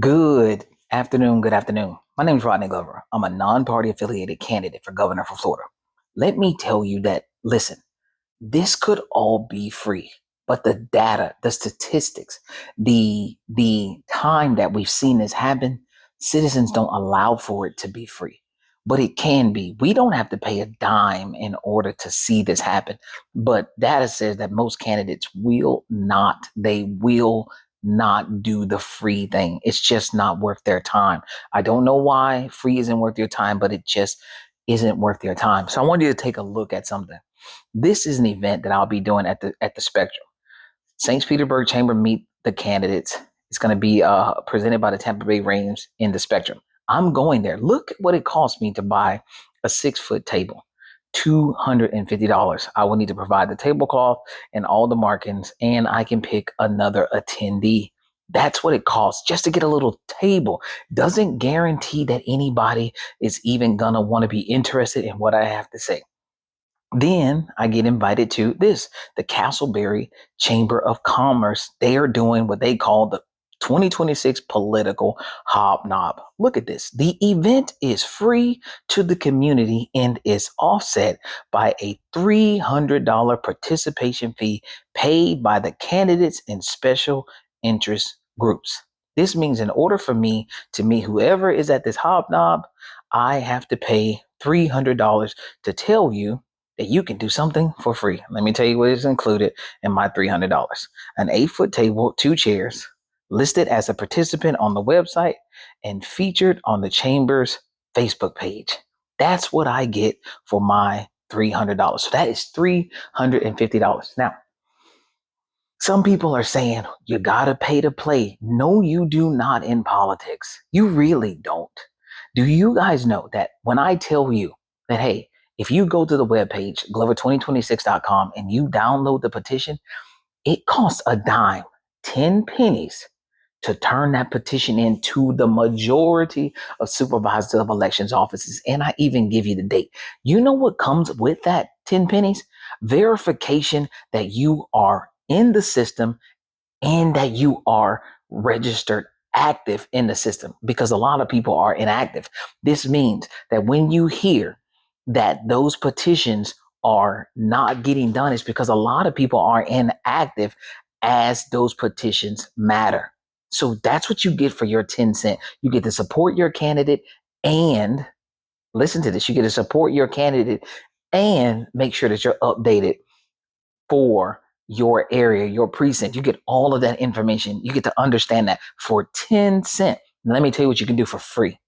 Good afternoon. Good afternoon. My name is Rodney Glover. I'm a non-party affiliated candidate for governor for Florida. Let me tell you that, listen, this could all be free, but the data, the statistics, the time that we've seen this happen, citizens don't allow for it to be free. But it can be. We don't have to pay a dime in order to see this happen. But data says that most candidates will not do the free thing. It's just not worth their time. I don't know why free isn't worth your time, but it just isn't worth your time. So I want you to take a look at something. This is an event that I'll be doing at the Spectrum. St. Petersburg Chamber meet the candidates. It's going to be presented by the Tampa Bay Rays in the Spectrum. I'm going there. Look at what it cost me to buy a 6-foot table. $250. I will need to provide the tablecloth and all the markings, and I can pick another attendee. That's what it costs just to get a little table. Doesn't guarantee that anybody is even gonna want to be interested in what I have to say. Then I get invited to the Castleberry Chamber of Commerce. They are doing what they call the 2026 political hobnob. Look at this. The event is free to the community and is offset by a $300 participation fee paid by the candidates and special interest groups. This means in order for me to meet whoever is at this hobnob, I have to pay $300 to tell you that you can do something for free. Let me tell you what is included in my $300. An 8-foot table, 2 chairs, listed as a participant on the website and featured on the Chamber's Facebook page. That's what I get for my $300. So that is $350. Now, some people are saying you gotta pay to play. No, you do not in politics. You really don't. Do you guys know that when I tell you that, hey, if you go to the webpage, glover2026.com, and you download the petition, it costs a dime, 10 pennies to turn that petition into the majority of supervisors of elections offices. And I even give you the date. You know what comes with that 10 pennies? Verification that you are in the system and that you are registered active in the system, because a lot of people are inactive. This means that when you hear that those petitions are not getting done, it's because a lot of people are inactive as those petitions matter. So that's what you get for your 10 cent. You get to support your candidate, and listen to this, you get to support your candidate and make sure that you're updated for your area, your precinct. You get all of that information. You get to understand that for 10 cents. Let me tell you what you can do for free.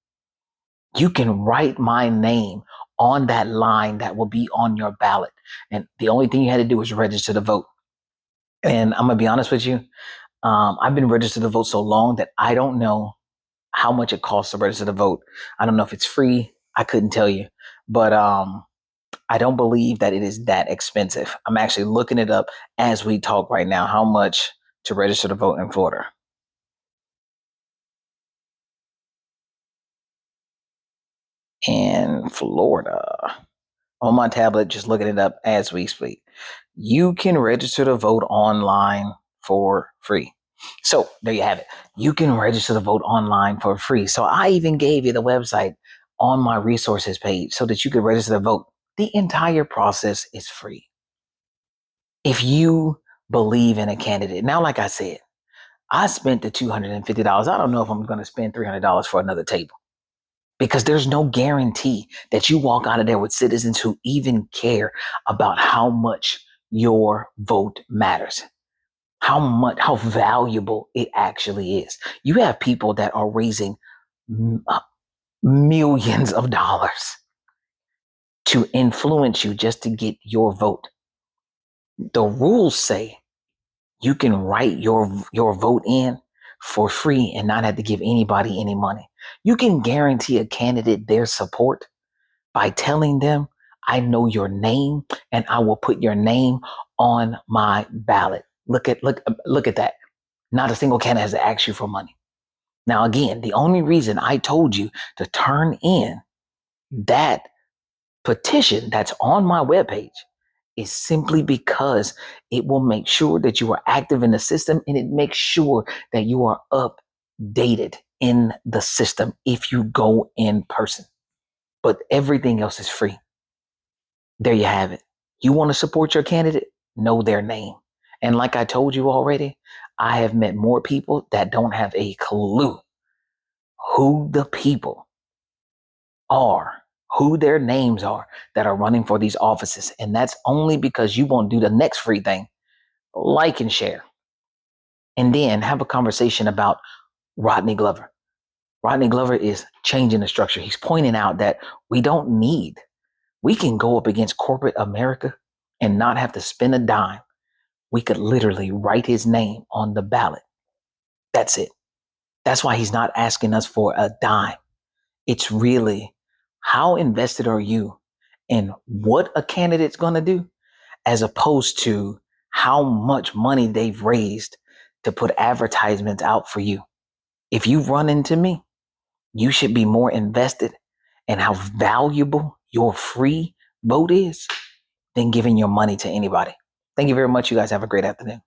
You can write my name on that line that will be on your ballot. And the only thing you had to do is register to vote. And I'm going to be honest with you. I've been registered to vote so long that I don't know how much it costs to register to vote. I don't know if it's free. I couldn't tell you. But I don't believe that it is that expensive. I'm actually looking it up as we talk right now, how much to register to vote in Florida. In Florida, on my tablet, just looking it up as we speak. You can register to vote online for free. So there you have it. You can register to vote online for free. So I even gave you the website on my resources page so that you could register to vote. The entire process is free. If you believe in a candidate, now, like I said, I spent the $250. I don't know if I'm going to spend $300 for another table, because there's no guarantee that you walk out of there with citizens who even care about how much your vote matters, how valuable it actually is. You have people that are raising millions of dollars to influence you just to get your vote. The rules say you can write your vote in for free and not have to give anybody any money. You can guarantee a candidate their support by telling them, I know your name and I will put your name on my ballot. Look at that. Not a single candidate has to ask you for money. Now, again, the only reason I told you to turn in that petition that's on my webpage is simply because it will make sure that you are active in the system, and it makes sure that you are updated. in the system if you go in person. But everything else is free. There you have it. You want to support your candidate? Know their name. And like I told you already, I have met more people that don't have a clue who the people are, who their names are that are running for these offices. And that's only because you won't do the next free thing. Like and share. And then have a conversation about Rodney Glover. Rodney Glover is changing the structure. He's pointing out that we can go up against corporate America and not have to spend a dime. We could literally write his name on the ballot. That's it. That's why he's not asking us for a dime. It's really, how invested are you in what a candidate's going to do, as opposed to how much money they've raised to put advertisements out for you. If you run into me, you should be more invested in how valuable your free vote is than giving your money to anybody. Thank you very much. You guys have a great afternoon.